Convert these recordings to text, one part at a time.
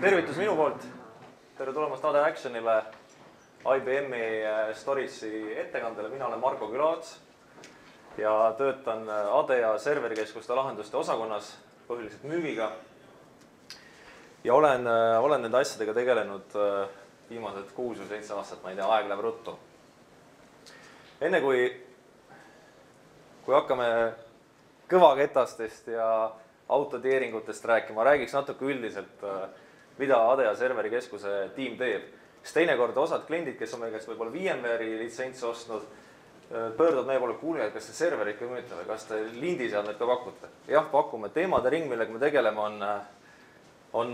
Tervitus minu poolt. Tere tulemast AD Actionile, IBM-i Storiesi ettekandele. Mina olen Marko Külaots ja töötan ADEA serverikeskuste lahenduste osakonnas põhiliselt müügiga. Ja olen nende asjadega tegelenud viimased 6 või 7 aastat, ma ei tea, aeg läheb ruttu. Enne kui hakkame kõvaketastest ja autoteeringutest rääkima, räägiks natuke üldiselt, mida ADEA serverikeskuse tiim teeb. Sest teinekord osad kliendid, kes on meie käest võib-olla VMware'i litsentsi ostnud, pöörduvad meie poole, kuulge, kas te serverit ka müüte või kas te lindiseadmed ka pakute? Jah, pakume. Teemade ring, millega me tegeleme, on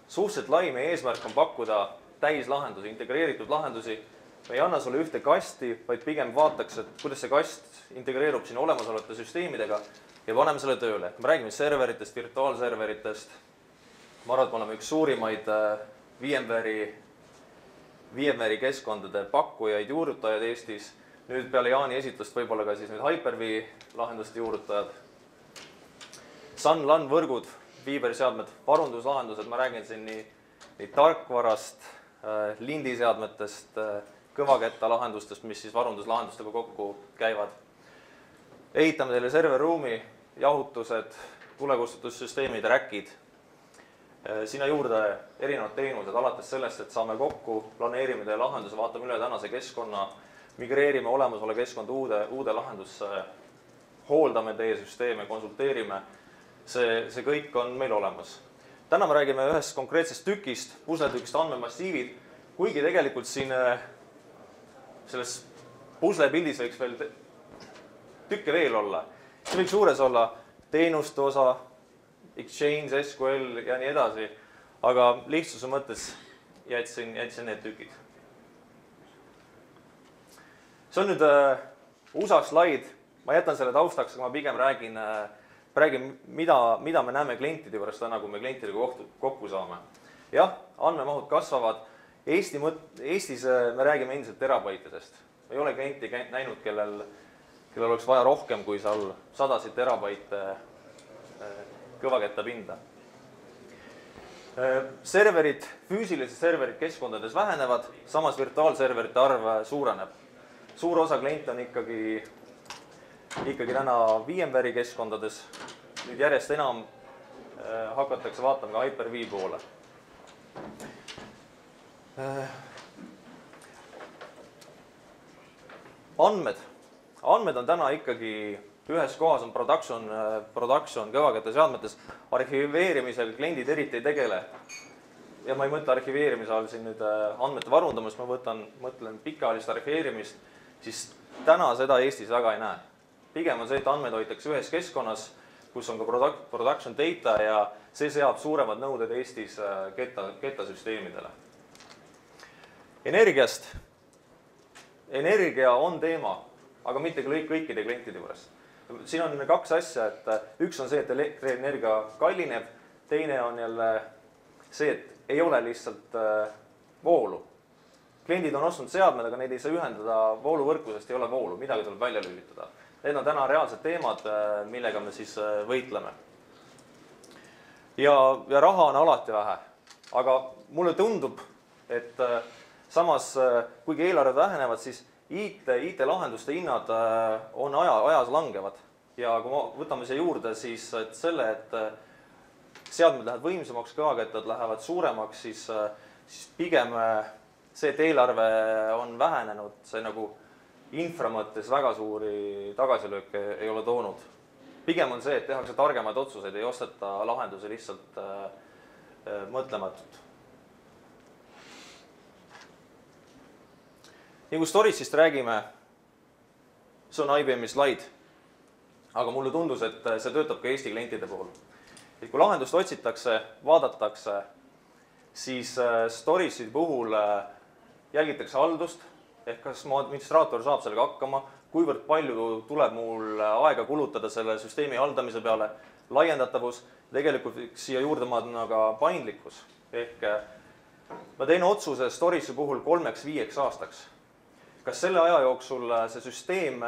suhteliselt lai. Meie eesmärk on pakkuda täislahendusi, integreeritud lahendusi. Me ei anna sulle ühte kasti, vaid pigem vaataks, et kuidas see kast integreerub siin olemasolevate süsteemidega ja paneme selle tööle. Me räägime serveritest, virtuaalserveritest. Ma arvan, et me oleme üks suurimaid VMware'i keskkondade pakkujaid, juurutajaid Eestis. Nüüd peale Jaani esitlust võib-olla ka siis nüüd Hyper-V lahenduste juurutajad. Sun, LAN võrgud, viiberseadmed, varunduslahendused. Ma räägin siin nii tarkvarast, lindiseadmetest, kõvaketta lahendustest, mis siis varunduslahendustega kokku käivad. Ehitame teile serverruumi, jahutused, tulekustutussüsteemid, räkid. Sinna juurde erinevad teenused, alates sellest, et saame kokku, planeerime teie lahenduse, vaatame üle tänase keskkonna, migreerime olemasole keskkond uude lahendusse, hooldame teie süsteeme, konsulteerime. See kõik on meil olemas. Täna me räägime ühest konkreetsest tükist, pusletükist andmemassiivid, kuigi tegelikult siin selles puslepildis võiks veel tükke veel olla. See võiks suures olla teenuste osa, Exchange, SQL ja nii edasi, aga lihtsuse mõttes jätsin need tükid. See on nüüd USA slaid, ma jätan selle taustaks, aga ma pigem räägin, mida me näeme klientide juures täna, kui me klientidega kokku saame. Jah, andmemahud kasvavad. Eestis me räägime endiselt terabaitidest. Ei ole klienti näinud, kellel oleks vaja rohkem kui seal 100 terabaite kõvaketta pinda. Serverid, füüsilised serverid keskkondades vähenevad, samas virtuaalserverite arv suureneb. Suur osa kliente on ikkagi täna VMware'i keskkondades. Nüüd järjest enam hakatakse vaatama ka Hyper-V poole. Andmed on täna ikkagi ühes kohas on production kõvaketta seadmetes. Arhiveerimisel kliendid eriti ei tegele. Ja ma ei mõtle arhiveerimise all siin nüüd andmete varundamist, ma mõtlen pikaajalist arhiveerimist, siis täna seda Eestis väga ei näe. Pigem on see, et andmed hoitakse ühes keskkonnas, kus on ka production data ja see seab suuremad nõuded Eestis kettasüsteemidele. Energiast. Energia on teema, aga mitte kõikide klientide juures. Siin on 2 asja, et üks on see, et elektrienergia kallineb, teine on jälle see, et ei ole lihtsalt voolu. Kliendid on ostnud seadmed, aga neid ei saa ühendada vooluvõrku, sest ei ole voolu, midagi tuleb välja lülitada. Need on täna reaalsed teemad, millega me siis võitleme. Ja raha on alati vähe, aga mulle tundub, et samas, kuigi eelarved vähenevad, siis IT-lahenduste hinnad on ajas langevad ja kui võtame siia juurde, siis selle, et seadmed lähevad võimsamaks, kõvakettad lähevad suuremaks, siis pigem see, et eelarve on vähenenud, see nagu infra mõttes väga suuri tagasilööke ei ole toonud. Pigem on see, et tehakse targemaid otsuseid, ei osteta lahendusi lihtsalt mõtlematult. Nii kui Storiesist räägime, see on IBM-i slaid, aga mulle tundus, et see töötab ka Eesti klientide puhul. Et kui lahendust otsitakse, vaadatakse, siis Storiesi puhul jälgitakse haldust, ehk kas administraator saab sellega hakkama, kuivõrd palju tuleb mul aega kulutada selle süsteemi haldamise peale, laiendatavus, tegelikult siia juurde maaduna ka paindlikkus. Ehk ma teen otsuse Storiesi puhul 3-5 aastaks. kas selle aja jooksul see süsteem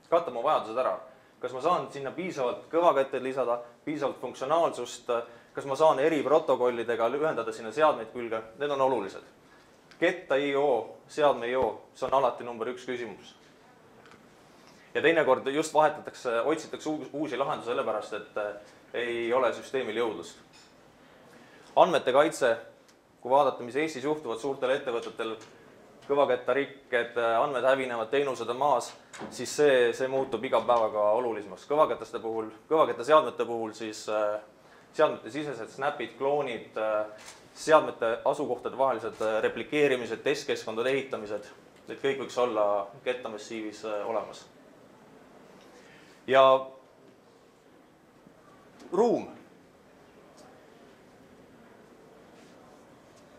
katab mu vajadused ära? Kas ma saan sinna piisavalt kõvaketteid lisada, piisavalt funktsionaalsust, kas ma saan eri protokollidega ühendada sinna seadmeid külge? Need on olulised. Ketta IO, seadme IO, see on alati number 1 küsimus. Ja teinekord just otsitakse uusi lahendusi sellepärast, et ei ole süsteemil jõudlust. Andmete kaitse, kui vaadata, mis Eestis juhtuvad suurtel ettevõtetel, kõvaketarikked, andmed hävinevad, teenused on maas, siis see muutub iga päevaga olulisemaks. Kõvakette seadmete puhul siis seadmete sisesed snapid, kloonid, seadmete asukohtade vahelised replikeerimised, testkeskkondade ehitamised, need kõik võiks olla Ketta massiivis olemas. Ja ruum.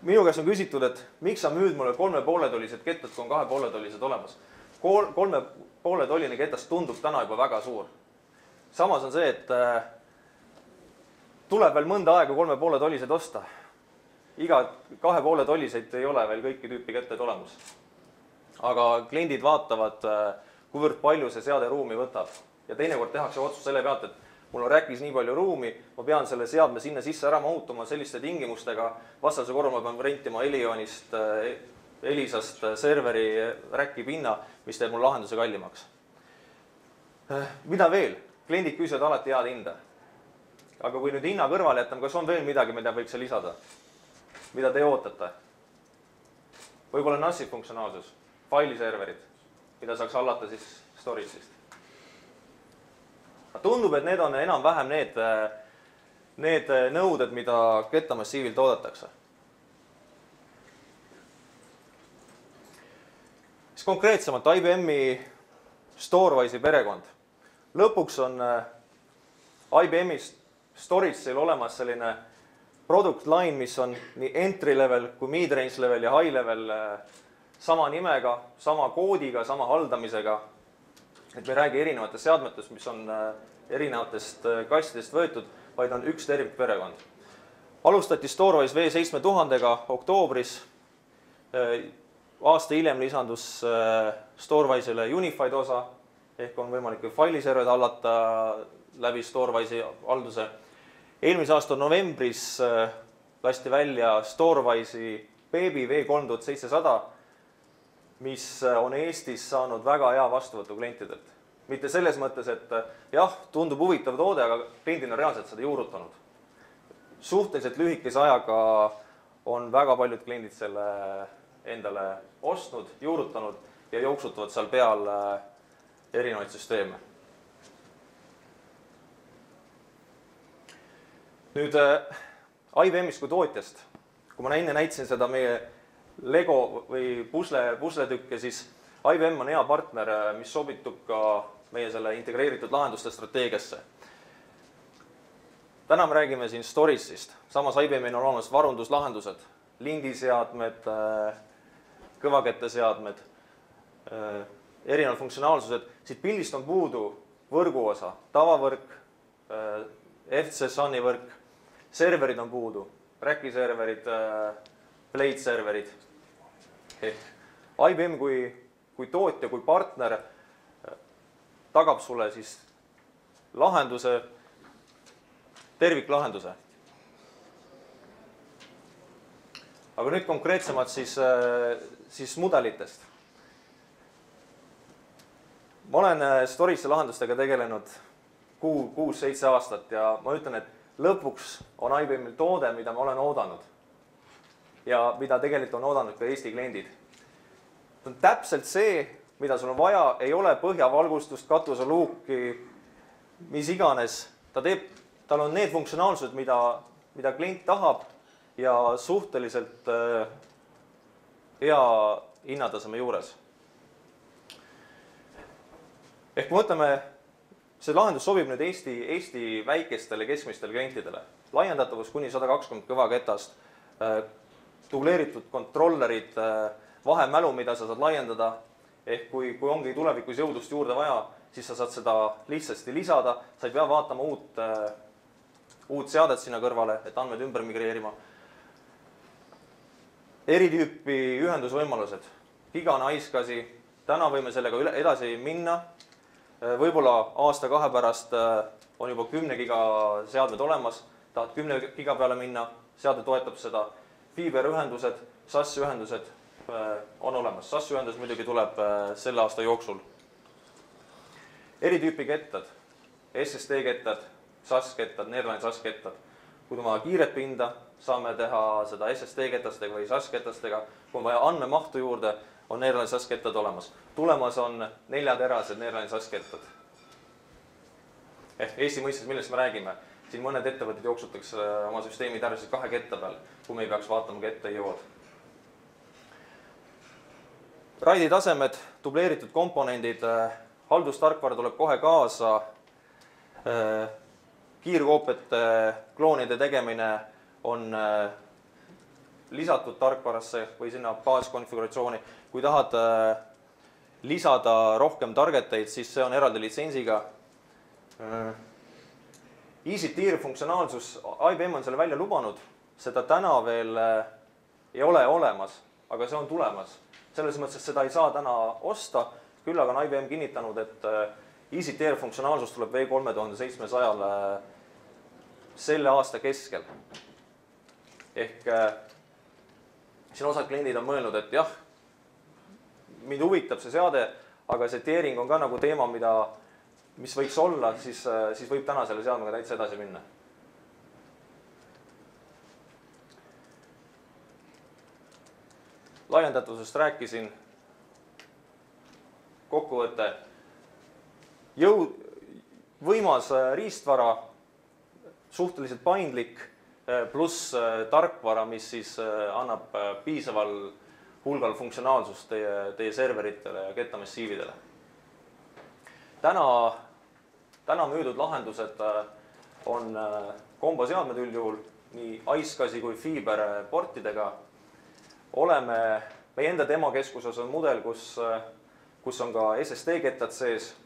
Minu käest on küsitud, et miks sa müüd mulle 3,5-tollised kettad, kui on 2,5-tollised olemas. 3,5-tolline ketast tundub täna juba väga suur. Samas on see, et tuleb veel mõnda aega 3,5-tollised osta. Iga 2,5-tolliseid ei ole veel kõiki tüüpi ketted olemas. Aga kliendid vaatavad, kuivõrd palju see seade ruumi võtab. Ja teinekord tehakse otsus selle pealt, et mul on räkis nii palju ruumi, ma pean selle seadme sinna sisse ära mahutuma selliste tingimustega, vastasel korral ma pean rentima Elionist, Elisast serveri räki pinna, mis teeb mul lahenduse kallimaks. Mida veel? Kliendid küsivad alati head hinda. Aga kui nüüd hinna kõrvale jätame, kas on veel midagi, mida võiks lisada? Mida te ootate? Võib-olla NAS-i funktsionaalsus, failiserverid, mida saaks hallata siis storage'ist. Tundub, et need on enam-vähem need nõuded, mida Ketta massiivil toodetakse. Siis konkreetsemalt IBM-i Storewise'i perekond. Lõpuks on IBM-i storage'il olemas selline product line, mis on nii entry level kui mid-range level ja high level sama nimega, sama koodiga, sama haldamisega. Et me ei räägi erinevatest seadmetest, mis on erinevatest kastidest võetud, vaid on üks tervikperekond. Alustati Storewise V7000-ga oktoobris. Aasta hiljem lisandus Storewise'ile Unified osa, ehk on võimalik failiserverid hallata läbi Storewise'i halduse. Eelmise aasta novembris lasti välja Storewise'i Baby V3700, mis on Eestis saanud väga hea vastuvõtu klientidelt. Mitte selles mõttes, et jah, tundub huvitav toode, aga kliendid on reaalselt seda juurutanud. Suhteliselt lühikese ajaga on väga paljud kliendid selle endale ostnud, juurutanud ja jooksutavad seal peal erinevaid süsteeme. Nüüd IBM-ist kui tootjast, kui ma enne näitasin seda meie Lego või pusletükke, siis IBM on hea partner, mis sobitub ka meie selle integreeritud lahenduste strateegiasse. Täna me räägime siin storage'ist. Samas IBM-il on olemas varunduslahendused, lindiseadmed, kõvaketteseadmed, erinevad funktsionaalsused. Siit pildist on puudu võrguosa, tavavõrk, FCSAN-i võrk, serverid on puudu, räkiserverid, Blade serverid. IBM kui tootja, kui partner tagab sulle siis lahenduse, terviklahenduse. Aga nüüd konkreetsemalt siis mudelitest. Ma olen storage'i lahendustega tegelenud 6-7 aastat ja ma ütlen, et lõpuks on IBM-il toode, mida ma olen oodanud. Ja mida tegelikult on oodanud ka Eesti kliendid. See on täpselt see, mida sul on vaja, ei ole põhjavalgustust, katuseluuki, mis iganes. Tal on need funktsionaalsused, mida klient tahab ja suhteliselt hea hinnataseme juures. Ehk kui mõtleme, see lahendus sobib nüüd Eesti väikestele keskmistele klientidele. Laiendatavus kuni 120 kõvaketast, dubleeritud kontrollerid, vahemälu, mida sa saad laiendada, ehk kui ongi tulevikus jõudlust juurde vaja, siis sa saad seda lihtsasti lisada, sa ei pea vaatama uut seadet sinna kõrvale, et andmed ümber migreerima. Eri tüüpi ühendusvõimalused, gigane iSCSI, täna võime sellega edasi minna, võib-olla aasta-kahe pärast on juba 10 giga seadmed olemas, tahad 10 giga peale minna, seade toetab seda, fiiberühendused, SAS-ühendused on olemas, SAS-ühendus muidugi tuleb selle aasta jooksul. Eri tüüpi kettad, SSD-kettad, SAS-kettad, Neerlandi SAS-kettad. Kui on vaja kiiret pinda, saame teha seda SSD-ketastega või SAS-ketastega. Kui on vaja andmemahtu juurde, on Neerlandi SAS-kettad olemas. Tulemas on 4-terased Neerlandi SAS-kettad. Ehk Eesti mõistes, millest me räägime? Siin mõned ettevõtted jooksutaks oma süsteemi tärvisid 2 ketta peal, kui me ei peaks vaatama, kette ei jõuad. RAID-i tasemed, dubleeritud komponendid, haldustarkvara tuleb kohe kaasa, kiirkoopiate kloonide tegemine on lisatud tarkvarasse või sinna baaskonfiguratsiooni. Kui tahad lisada rohkem targeteid, siis see on eraldi litsensiga. EasyTier funktsionaalsus, IBM on selle välja lubanud, seda täna veel ei ole olemas, aga see on tulemas. Selles mõttes, et seda ei saa täna osta, küll aga on IBM kinnitanud, et EasyTier funktsionaalsus tuleb V3700-le selle aasta keskel. Ehk siin osad kliendid on mõelnud, et jah, mind huvitab see seade, aga see tiering on ka nagu teema, mis võiks olla, siis võib täna selle seadmega täitsa edasi minna. Laiendatusest rääkisin, kokkuvõte, võimas riistvara, suhteliselt paindlik, pluss tarkvara, mis siis annab piisaval hulgal funktsionaalsust teie serveritele ja kettamassiividele. Täna müüdud lahendused on komboseadmed üldjuhul, nii iSCSI kui Fiber portidega. Meie enda demokeskuses on mudel, kus on ka SSD-kettad sees.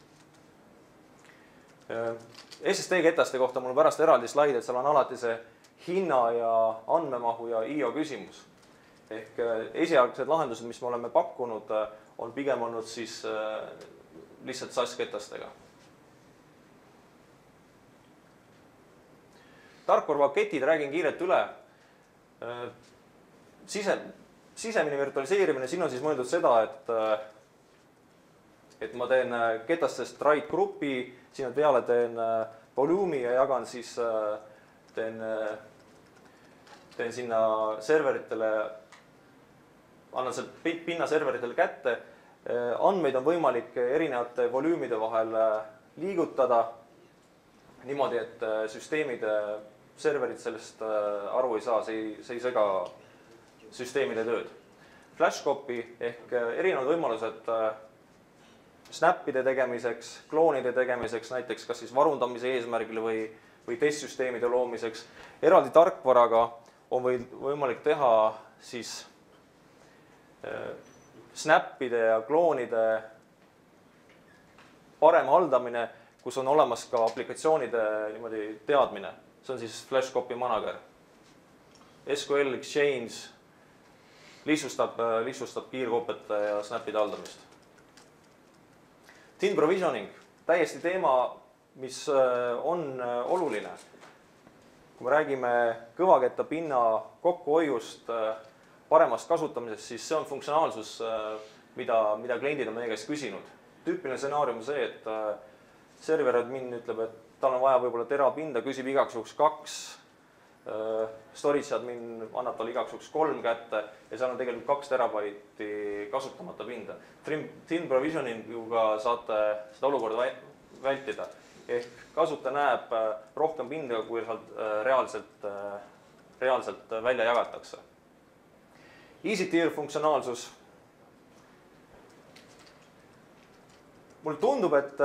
SSD-ketaste kohta mul on pärast eraldi slaid, et seal on alati see hinna ja andmemahu ja IO küsimus. Ehk esialgsed lahendused, mis me oleme pakkunud, on pigem olnud siis lihtsalt SAS-ketastega. Tarkvarapaketid, räägin kiirelt üle. Sisemine virtualiseerimine, siin on siis mõeldud seda, et ma teen ketastest RAID grupi, siin peale teen volüümi ja jagan siis, teen sinna serveritele, annan see pinna serveritele kätte. Andmeid on võimalik erinevate volüümide vahel liigutada niimoodi, et süsteemide serverid sellest aru ei saa, see ei sega süsteemide tööd. Flashcopy ehk erinevad võimalused snappide tegemiseks, kloonide tegemiseks, näiteks kas siis varundamise eesmärgil või testsüsteemide loomiseks. Eraldi tarkvaraga on võimalik teha siis snappide ja kloonide parem haldamine, kus on olemas ka aplikatsioonide teadmine. See on siis Flashcopy Manager. SQL Exchange lihtsustab kiirkoopiate ja snappide haldamist. Thin provisioning, täiesti teema, mis on oluline. Kui me räägime kõvaketta pinna kokkuhoiust, paremast kasutamisest, siis see on funktsionaalsus, mida kliendid on meie käest küsinud. Tüüpiline stsenaarium on see, et server admin ütleb, et tal on vaja võib-olla terapinda, küsib igaks juhuks 2, storage admin annab talle igaks juhuks 3 kätte ja seal on tegelikult 2 terabaiti kasutamata pinda. Thin provisioninguga saate seda olukorda vältida. Ehk kasutaja näeb rohkem pinda, kui reaalselt välja jagatakse. EasyTier funktsionaalsus. Mulle tundub, et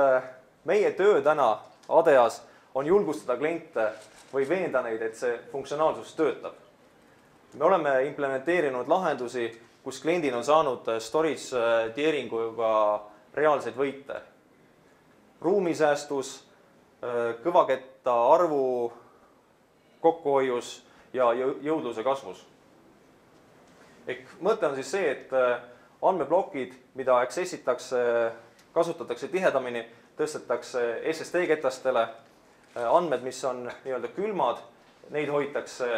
meie töö täna ADEAs on julgustada kliente või veenda neid, et see funktsionaalsus töötab. Me oleme implementeerinud lahendusi, kus kliendid on saanud storage tieringuga reaalseid võite. Ruumisäästus, kõvaketta arvu kokkuhoius ja jõudluse kasvus. Mõte on siis see, et andmeplokid, mida accessitakse, kasutatakse tihedamini, tõstetakse SSD ketastele, andmed, mis on nii-öelda külmad, neid hoitakse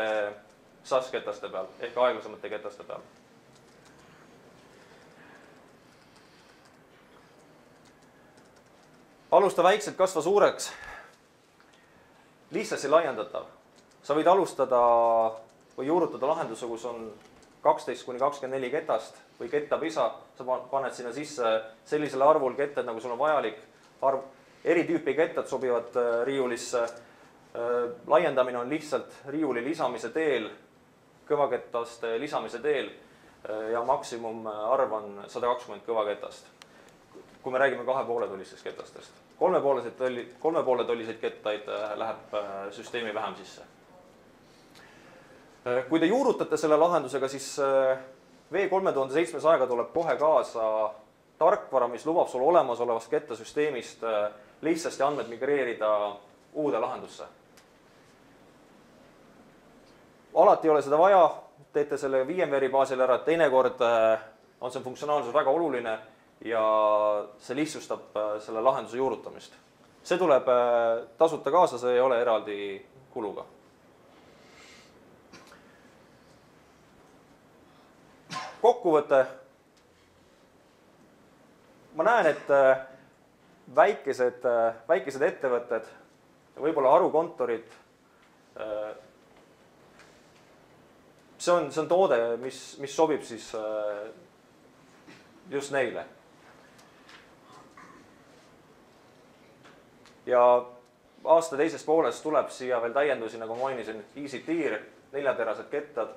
SAS ketaste peal ehk aeglasemate ketaste peal. Alusta väikselt, kasva suureks. Lihtsasti laiendatav. Sa võid alustada või juurutada lahenduse, kus on 12–24 ketast või ketapisa. Sa paned sinna sisse sellisele arvul ketted, nagu sul on vajalik. Eri tüüpi kettad sobivad riiulisse. Laiendamine on lihtsalt riiuli lisamise teel, kõvaketaste lisamise teel ja maksimum arv on 120 kõvaketast. Kui me räägime 2,5-tollistest ketastest. 3,5-tolliseid kettaid läheb süsteemi vähem sisse. Kui te juurutate selle lahendusega, siis V3700 tuleb kohe kaasa tarkvara, mis lubab sul olemasolevast kettasüsteemist lihtsasti andmed migreerida uude lahendusse. Alati ei ole seda vaja, teete selle VMware'i baasil ära, teinekord on see funktsionaalsus väga oluline ja see lihtsustab selle lahenduse juurutamist. See tuleb tasuta kaasa, see ei ole eraldi kuluga. Kokkuvõte. Ma näen, et väikesed ettevõtted, võib-olla harukontorid, see on toode, mis sobib siis just neile. Ja aasta teises pooles tuleb siia veel täiendusi, nagu mainisin, EasyTier, 4-terased kettad,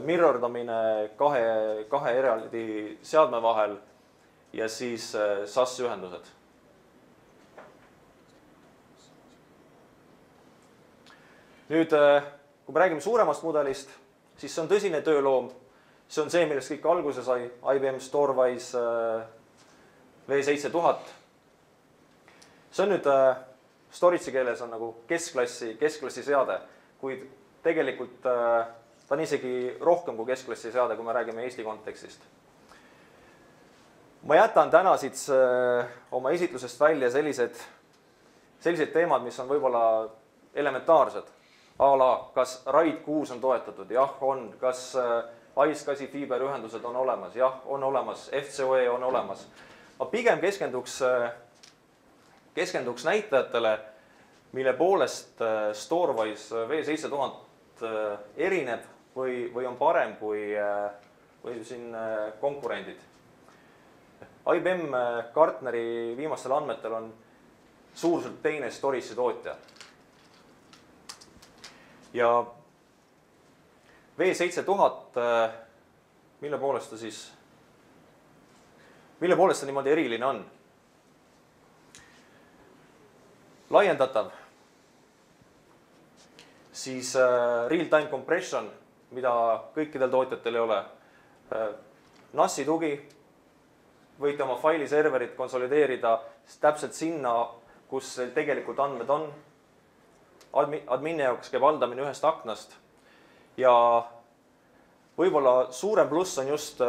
mirrordamine kahe eraldi seadme vahel ja siis SAS ühendused. Nüüd, kui me räägime suuremast mudelist, siis see on tõsine tööloom. See on see, millest kõik alguse sai, IBM Storewise V7000. See on nüüd storage'i keeles on nagu keskklassi seade, kuid tegelikult ta on isegi rohkem kui keskklassi seade, kui me räägime Eesti kontekstist. Ma jätan täna siit oma esitlusest välja sellised teemad, mis on võib-olla elementaarsed. Kas RAID 6 on toetatud? Jah, on. Kas ICE-GASi fiiberühendused on olemas? Jah, on olemas. FCOE on olemas. Ma pigem keskenduks näitajatele, mille poolest Storewise V7000 erineb või on parem kui siin konkurendid. IBM Gartneri viimastel andmetel on suurselt teine storage'i tootja. Ja V7000, mille poolest ta niimoodi eriline on? Laiendatav, siis real-time compression, mida kõikidel tootjatel ei ole. NAS-i tugi, võite oma failiserverit konsolideerida täpselt sinna, kus tegelikult andmed on. Admini jaoks käib haldamine ühest aknast ja võib-olla suurem pluss on just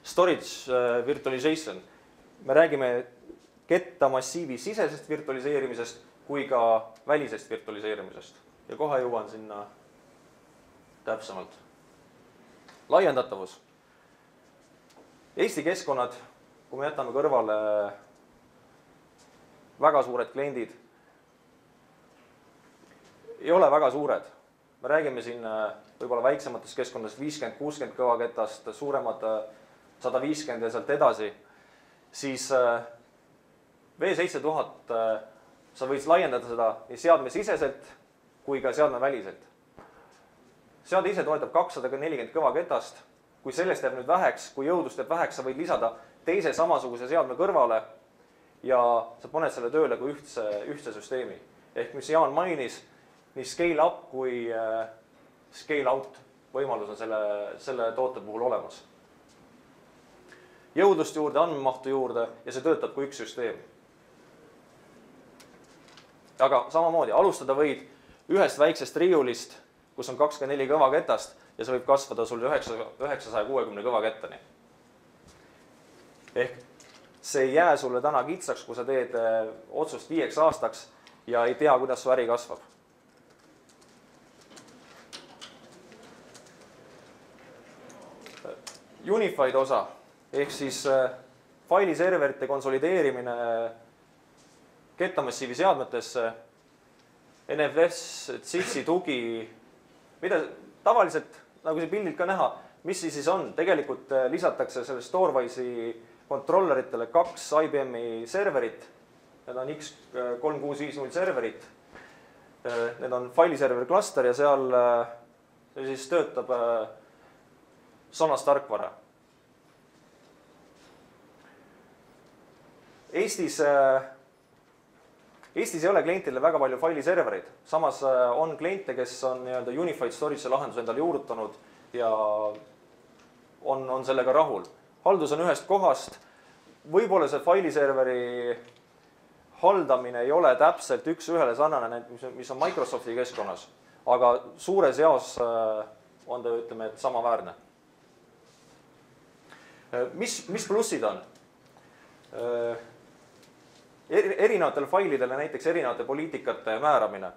storage virtualization. Me räägime kettamassiivi sisesest virtualiseerimisest kui ka välisest virtualiseerimisest ja kohe jõuan sinna täpsemalt. Laiendatavus. Eesti keskkonnad, kui me jätame kõrvale väga suured kliendid, ei ole väga suured. Me räägime siin võib-olla väiksematest keskkondadest 50-60 kõvaketast, suuremad 150 ja sealt edasi. Siis V7000 sa võid laiendada seda nii seadme siseselt kui ka seadme väliselt. Seade ise toetab 240 kõvaketast. Kui sellest jääb nüüd väheks, kui jõudlust jääb väheks, sa võid lisada teise samasuguse seadme kõrvale ja sa paned selle tööle kui ühtse süsteemi. Ehk mis Jaan mainis, nii scale up kui scale out võimalus on selle toote puhul olemas. Jõudlust juurde, andmemahtu juurde ja see töötab kui üks süsteem. Aga samamoodi, alustada võid ühest väiksest riiulist, kus on 24 kõvaketast ja see võib kasvada sul 960 kõvakettani. Ehk see ei jää sulle täna kitsaks, kui sa teed otsust 5 aastaks ja ei tea, kuidas su äri kasvab. Unified osa ehk siis failiserverite konsolideerimine kettamassiivi seadmetesse, NFS, CIFS-i tugi, mida tavaliselt, nagu see pildilt ka näha, mis siis on? Tegelikult lisatakse selle Storewise'i kontrolleritele 2 IBM-i serverit. Need on X3650 serverit. Need on failiserver cluster ja seal siis töötab Sonas tarkvara. Eestis ei ole klientidele väga palju failiservereid. Samas on kliente, kes on Unified Storage lahenduse endale juurutanud ja on sellega rahul. Haldus on ühest kohast. Võib-olla see failiserveri haldamine ei ole täpselt üks-ühele sarnane, mis on Microsofti keskkonnas, aga suures jaos on ta, ütleme, et samaväärne. Mis plussid on? Erinevatele failidele näiteks erinevate poliitikate määramine.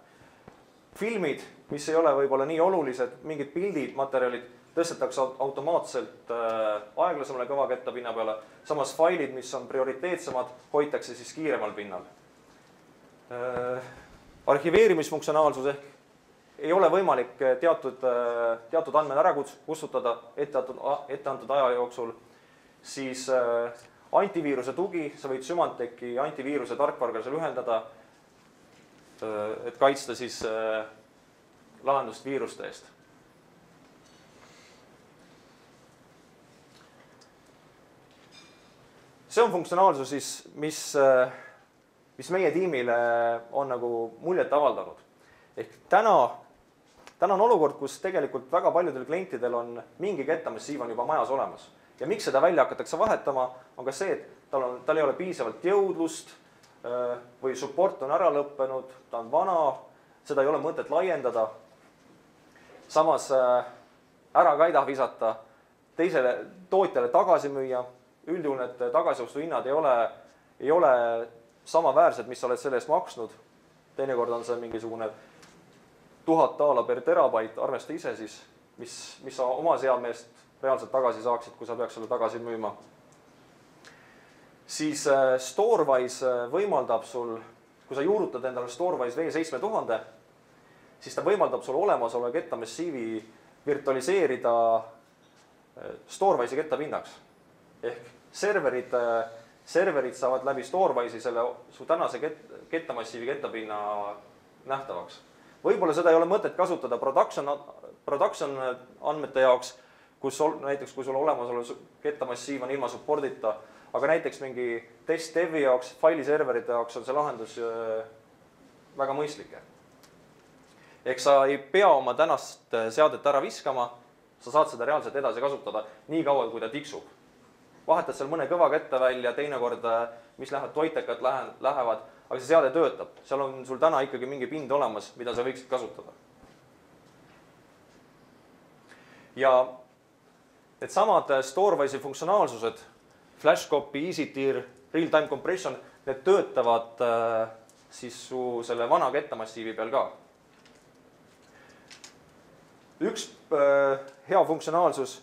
Filmid, mis ei ole võib-olla nii olulised, mingid pildid, materjalid, tõstetakse automaatselt aeglasemale kõvakettapinna peale. Samas failid, mis on prioriteetsemad, hoitakse siis kiiremal pinnal. Arhiveerimisfunktsionaalsus ehk ei ole võimalik teatud andmed ära kustutada etteantud aja jooksul. Siis antiviiruse tugi, sa võid Symanteki antiviiruse tarkvaraga seal ühendada, et kaitsta siis lahendust viiruste eest. See on funktsionaalsus, mis meie tiimile on nagu muljet avaldanud. Ehk täna on olukord, kus tegelikult väga paljudel klientidel on mingi kettamassiiv on juba majas olemas. Ja miks seda välja hakatakse vahetama, on ka see, et tal ei ole piisavalt jõudlust või support on ära lõppenud, ta on vana, seda ei ole mõtet laiendada. Samas ära ka ei taha visata, teisele tootjale tagasi müüa. Üldjuhul need tagasiostu hinnad ei ole samaväärsed, mis sa oled selle eest maksnud. Teinekord on see mingisugune 1000 daala per terabait, arvesta ise siis, mis sa oma seadmeest reaalselt tagasi saaksid, kui sa peaks selle tagasi müüma. Siis Storewise võimaldab sul, kui sa juurutad endale Storewise V7000, siis ta võimaldab sul olemasoleva kettamassiivi virtualiseerida Storewise'i kettapinnaks. Ehk serverid saavad läbi Storewise'i selle su tänase kettamassiivi kettapinna nähtavaks. Võib-olla seda ei ole mõtet kasutada production andmete jaoks, näiteks kui sul olemasolev kettamassiiv on ilma supportita, aga näiteks mingi test devi jaoks, failiserverite jaoks on see lahendus väga mõistlik. Ehk sa ei pea oma tänast seadet ära viskama, sa saad seda reaalselt edasi kasutada nii kaua, kui ta tiksub. Vahetad seal mõne kõva kette välja, teinekord, mis lähevad toitekad lähevad, aga see seade töötab. Seal on sul täna ikkagi mingi pind olemas, mida sa võiksid kasutada. Ja need samad Storewise'i funktsionaalsused, flash copy, easy tier, real-time compression, need töötavad siis su selle vana kettamassiivi peal ka. Üks hea funktsionaalsus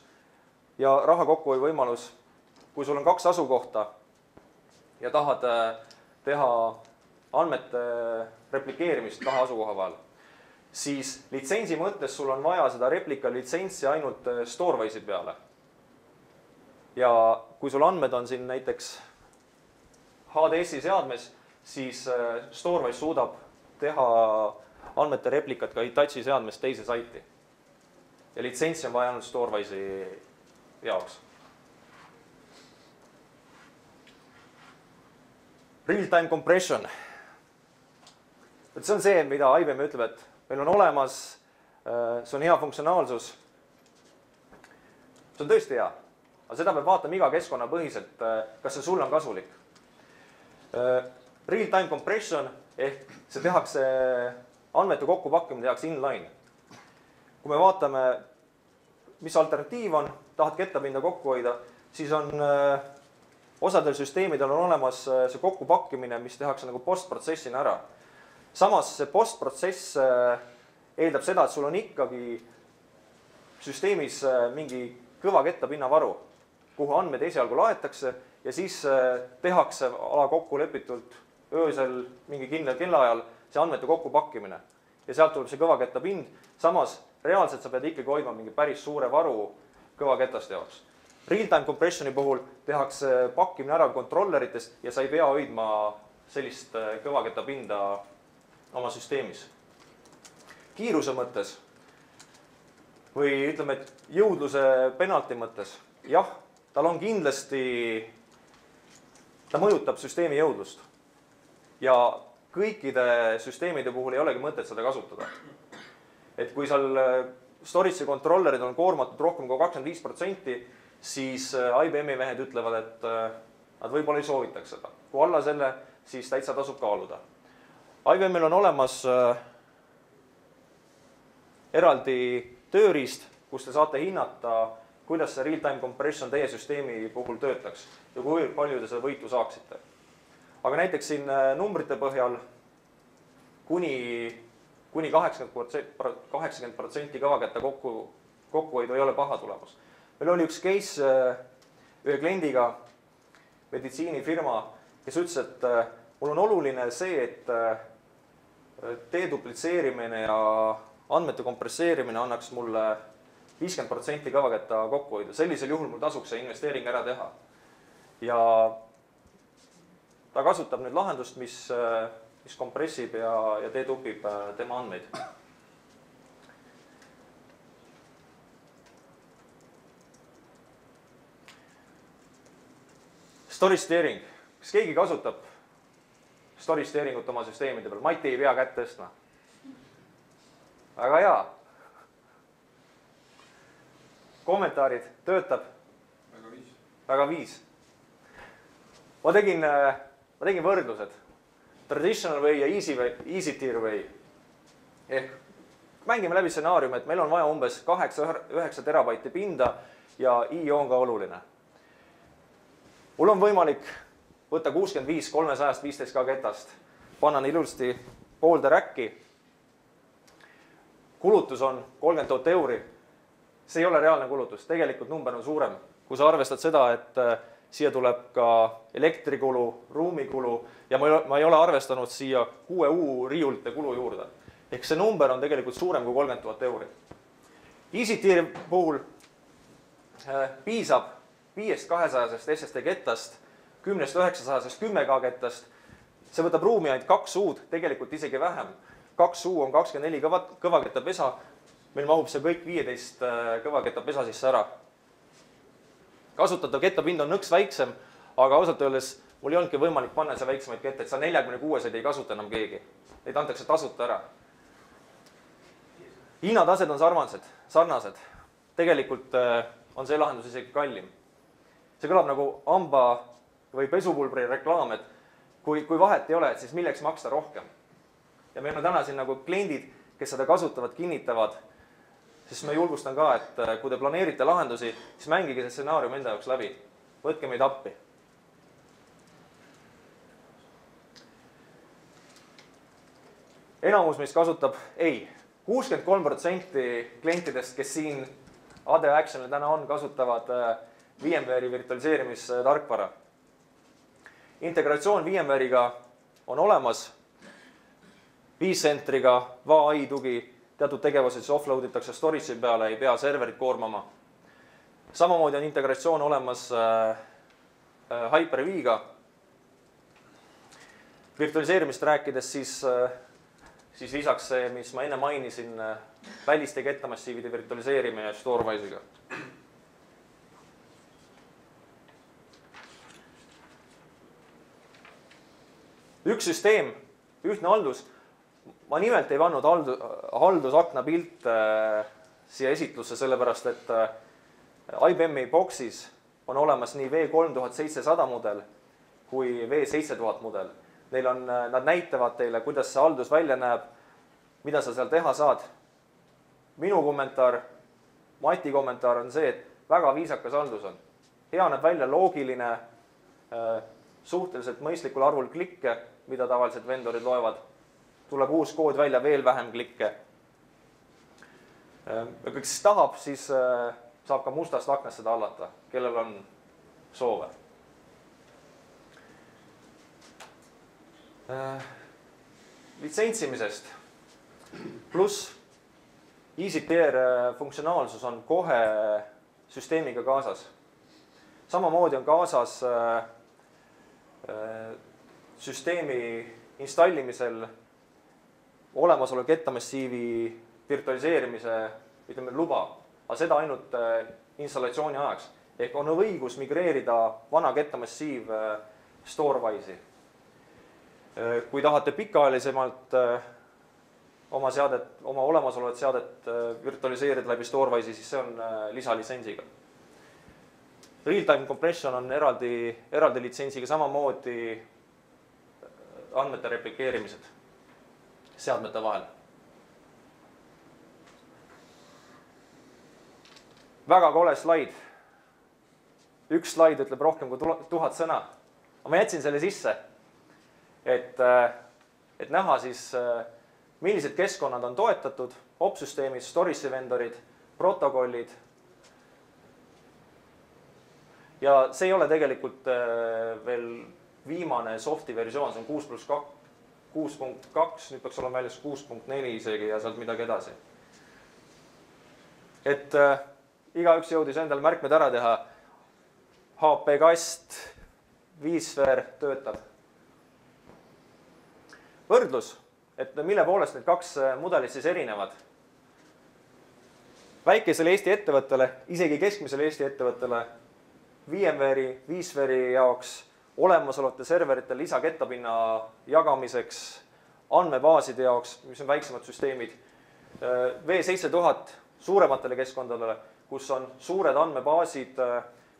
ja raha kokkuhoiu võimalus, kui sul on 2 asukohta ja tahad teha andmete replikeerimist 2 asukoha vahel, siis litsentsi mõttes sul on vaja seda replika litsentsi ainult Storewise'i peale. Ja kui sul andmed on siin näiteks HDS-i seadmes, siis Storewise suudab teha andmete replikat ka Hitachi seadmes teise saiti. Ja litsentsi on vaja ainult Storewise'i jaoks. Real-time compression. See on see, mida IBM ütleb, et meil on olemas, see on hea funktsionaalsus. See on tõesti hea, aga seda peab vaatama iga keskkonnapõhiselt, kas see sulle on kasulik. Real-time compression ehk see tehakse, andmete kokkupakkimine tehakse inline. Kui me vaatame, mis alternatiiv on, tahad kettapinda kokku hoida, siis on Osadel süsteemidel on olemas see kokkupakkimine, mis tehakse nagu postprotsessina ära. Samas see postprotsess eeldab seda, et sul on ikkagi süsteemis mingi kõva kettapinnavaru, kuhu andmeid esialgu laetakse ja siis tehakse ala kokkulepitult öösel mingi kindlal kellaajal see andmete kokkupakkimine. Ja sealt tuleb see kõva kettapind, samas reaalselt sa pead ikkagi hoidma mingi päris suure varu kõva ketaste jaoks. Real-time compressioni puhul tehakse pakkimine ära kontrolleritest ja sa ei pea hoidma sellist kõva kettapinda oma süsteemis. Kiiruse mõttes või ütleme, et jõudluse penalti mõttes, jah, tal on kindlasti, ta mõjutab süsteemi jõudlust ja kõikide süsteemide puhul ei olegi mõtet seda kasutada. Et kui seal storage'i kontrollerid on koormatud rohkem kui 25%, siis IBM-i mehed ütlevad, et nad võib-olla ei soovitaks seda. Kui alla selle, siis täitsa tasub kaaluda. IBM-il on olemas eraldi tööriist, kus te saate hinnata, kuidas see real-time compression teie süsteemi puhul töötaks ja kui palju te seda võitu saaksite. Aga näiteks siin numbrite põhjal kuni 80% kõvaketta kokkuhoidu ei ole paha tulemus. Meil oli üks case ühe kliendiga, meditsiinifirma, kes ütles, et mul on oluline see, et deduplitseerimine ja andmete kompresseerimine annaks mulle 50% kõvaketta kokkuhoidu. Sellisel juhul mul tasuks see investeering ära teha. Ja ta kasutab nüüd lahendust, mis kompressib ja dedupib tema andmeid. Storage steering. Kas keegi kasutab storage steeringut oma süsteemide peal? Mati ei pea kätt tõstma. Väga hea. Kommentaarid, töötab? Väga viis. Ma tegin võrdlused. Traditional way ja easy tier way. Ehk mängime läbi stsenaariumi, et meil on vaja umbes 8-9 terabaiti pinda ja IO on ka oluline. Mul on võimalik võtta 65 315 ketast, panna ilusti poolde räkki. Kulutus on 30 000 euri. See ei ole reaalne kulutus, tegelikult number on suurem. Kui sa arvestad seda, et siia tuleb ka elektrikulu, ruumikulu ja ma ei ole arvestanud siia 6U riiulite kulu juurde. Ehk see number on tegelikult suurem kui 30 000 euri. Easy tier puhul piisab 5-200 SSD kettast, 10-900 10K kettast. See võtab ruumi ainult 2 U-d, tegelikult isegi vähem. 2 U on 24 kõvaketta pesa. Meil mahub see kõik 15 kõvaketta pesa sisse ära. Kasutatav kettapind on nõks väiksem, aga ausalt öeldes mul ei olnudki võimalik panna see väiksemaid kette, et 146 ei kasuta enam keegi. Neid antakse tasuta ära. Hinnatased on sarnased. Tegelikult on see lahendus isegi kallim. See kõlab nagu amba või pesupulbri reklaam, et kui vahet ei ole, siis milleks maksta rohkem. Ja meil on täna siin nagu kliendid, kes seda kasutavad, kinnitavad, siis ma julgustan ka, et kui te planeerite lahendusi, siis mängige see stsenaarium enda jaoks läbi. Võtke meid appi. Enamus, mis kasutab, 63% klientidest, kes siin AD Actionil täna on, kasutavad VMware'i virtualiseerimistarkvara. Integratsioon VMware'iga on olemas, vCentriga, VAI tugi, teatud tegevused siis offload itakse storage'i peale, ei pea serverit koormama. Samamoodi on integratsioon olemas Hyper-V'ga. Virtualiseerimist rääkides siis lisaks see, mis ma enne mainisin, väliste kettamassiivide virtualiseerimine Storewise'iga. Üks süsteem, ühtne haldus. Ma nimelt ei pannud haldusakna pilt siia esitlusse, sellepärast et IBM-i boxis on olemas nii V3700 mudel kui V7000 mudel. Nad näitavad teile, kuidas see haldus välja näeb, mida sa seal teha saad. Minu kommentaar, Mati kommentaar on see, et väga viisakas haldus on. Hea näeb välja loogiline, suhteliselt mõistlikul arvul klikke, mida tavaliselt vendorid loevad, tuleb uus kood välja, veel vähem klikke. Ja kes tahab, siis saab ka mustast aknast seda hallata, kellel on soove. Litsentsimisest. Pluss EasyClear funktsionaalsus on kohe süsteemiga kaasas. Samamoodi on kaasas süsteemi installimisel olemasolev kettamassiivi virtualiseerimise luba, aga seda ainult installatsiooni ajaks. Ehk on õigus migreerida vana kettamassiiv Storewise'i. Kui tahate pikaajalisemalt oma olemasolevat seadet virtualiseerida läbi Storewise'i, siis see on lisalitsentsiga. Real-time compression on eraldi litsentsiga, samamoodi andmete replikeerimised seadmete vahel. Väga kole slaid. Üks slaid ütleb rohkem kui 1000 sõna. Ma jätsin selle sisse, et näha siis, millised keskkonnad on toetatud, op-süsteemid, storage vendorid, protokollid. Ja see ei ole tegelikult veel viimane softi versioon, see on 6.2, nüüd peaks olema väljas 6.4 isegi ja sealt midagi edasi. Et igaüks jõudis endal märkmed ära teha. HP kast, vSphere töötab. Võrdlus, et mille poolest need kaks mudelit siis erinevad. Väikesele Eesti ettevõttele, isegi keskmisele Eesti ettevõttele, VMware'i, vSphere'i jaoks olemasolevate serverite lisakettapinna jagamiseks, andmebaaside jaoks, mis on väiksemad süsteemid, V7000 suurematele keskkondadele, kus on suured andmebaasid,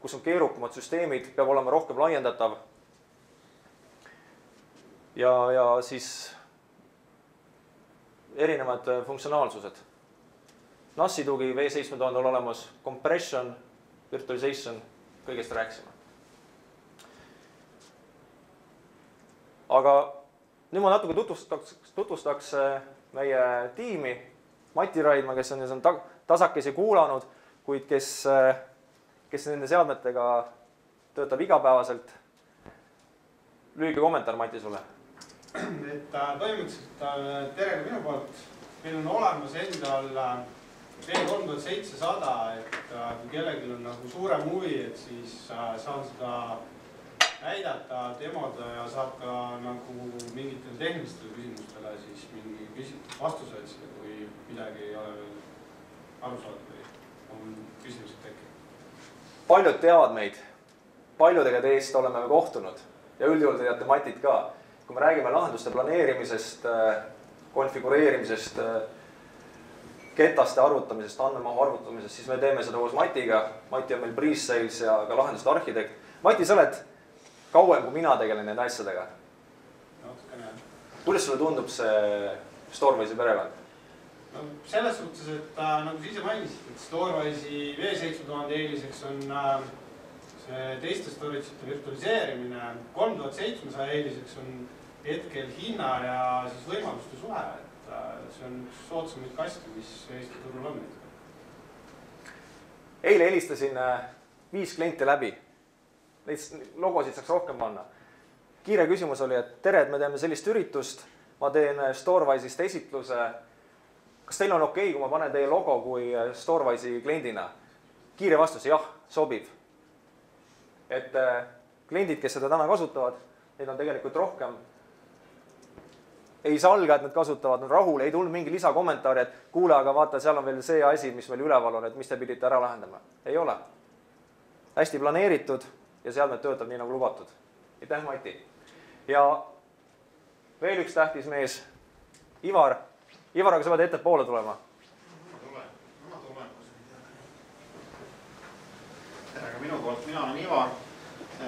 kus on keerukamad süsteemid, peab olema rohkem laiendatav. Ja siis erinevad funktsionaalsused. NAS-i tugi V7000 on olemas, compression, virtualization, kõigest rääkisime. Aga nüüd ma natuke tutvustaks meie tiimi. Mati Raidma, kes on tasakesi kuulanud, kuid kes nende seadmetega töötab igapäevaselt. Lühike kommentaar, Mati, sulle. Põhimõtteliselt tere minu poolt. Meil on olemas endal V3700, et kui kellelgi on nagu suurem huvi, et siis saan seda näidata, demoda ja saab ka nagu mingitele tehnilistele küsimustele siis mingi vastuse otsida, kui midagi ei ole veel aru saada või on küsimused tekkinud. Paljud teavad meid, paljudega teist oleme kohtunud ja üldjuhul te teate Matit ka. Kui me räägime lahenduste planeerimisest, konfigureerimisest, ketaste arvutamisest, andmemahu arvutamisest, siis me teeme seda koos Matiga. Mati on meil pre-sales ja ka lahenduste arhitekt. Mati, sa oled kauem kui mina tegelen nende asjadega. Kuidas sulle tundub see Storewise'i perekond? No, selles suhtes, et nagu sa ise mainisid, et Storewise'i V7000 eeliseks on see teiste storage'ite virtualiseerimine, 3700 eeliseks on hetkel hinna ja siis võimaluste suhe, et see on üks soodsamaid kaste, mis Eesti turul on. Eile helistasin 5 klienti läbi. Neid logosid saaks rohkem panna. Kiire küsimus oli, et tere, et me teeme sellist üritust. Ma teen Storewise'ist esitluse. Kas teil on okei, kui ma panen teie logo kui Storewise'i kliendina? Kiire vastus, jah, sobib. Et kliendid, kes seda täna kasutavad, neid on tegelikult rohkem. Ei salga, et nad kasutavad, nad rahul, ei tulnud mingi lisakommentaari, et kuule, aga vaata, seal on veel see asi, mis meil üleval on, et mis te pidite ära lahendama. Ei ole. Hästi planeeritud ja seadmed töötab nii nagu lubatud. Aitäh, Mati. Ja veel üks tähtis mees, Ivar. Ivar, aga sa pead ette poole tulema. Ma tulen. Tere ka minu poolt, mina olen Ivar.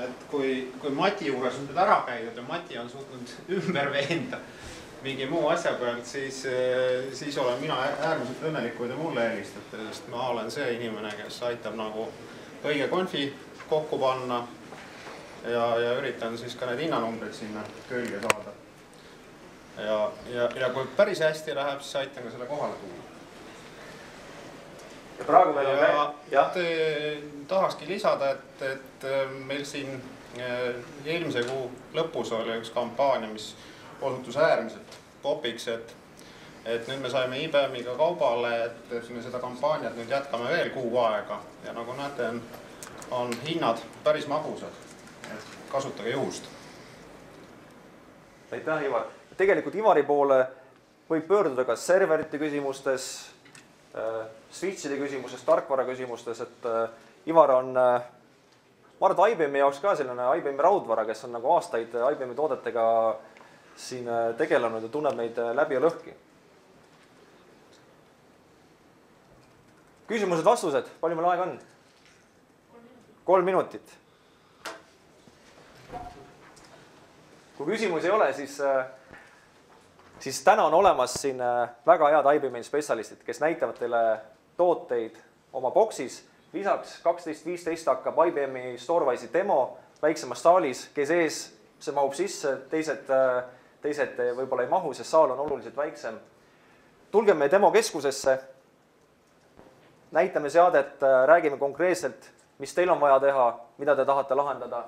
Et kui Mati juures on teda ära käidud ja Mati on suutnud ümber veenda mingi muu asja pealt, siis olen mina äärmiselt õnnelik, kui te mulle helistate, sest ma olen see inimene, kes aitab nagu õige konfi kokku panna ja üritan siis ka need hinnanumbrid sinna külge saada. Ja kui päris hästi läheb, siis aitan ka selle kohale tuua. Ja praegu meil on... Tahakski lisada, et meil siin eelmise kuu lõpus oli üks kampaania, mis osutus äärmiselt popiks, et nüüd me saime IBM-iga kaubale, et me seda kampaaniat nüüd jätkame veel kuu aega ja nagu näete, on hinnad päris magusad, et kasutage juhust. Aitäh, Ivar! Tegelikult Ivari poole võib pöörduda ka serverite küsimustes, switchide küsimustes, tarkvara küsimustes, et Ivar on, ma arvan, et IBM-i jaoks ka selline IBM-i raudvara, kes on nagu aastaid IBM-i toodetega siin tegelenud ja tunneb neid läbi ja lõhki. Küsimused-vastused, palju meil aega on? 3 minutit. Kui küsimusi ei ole, siis täna on olemas siin väga head IBM-i spetsialistid, kes näitavad teile tooteid oma boksis. Lisaks 12.15 hakkab IBM-i Storewise'i demo väiksemas saalis, kes ees, see mahub sisse, teised võib-olla ei mahu, sest saal on oluliselt väiksem. Tulge meie demokeskusesse, näitame seadet, räägime konkreetselt, mis teil on vaja teha, mida te tahate lahendada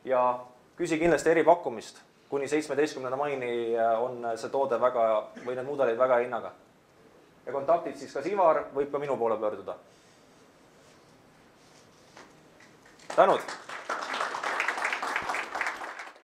ja küsi kindlasti eripakkumist. Kuni 17. maini on see toode või need mudelid väga hinnaga. Ja kontaktid siis kas Ivar võib ka minu poole pöörduda. Tänud!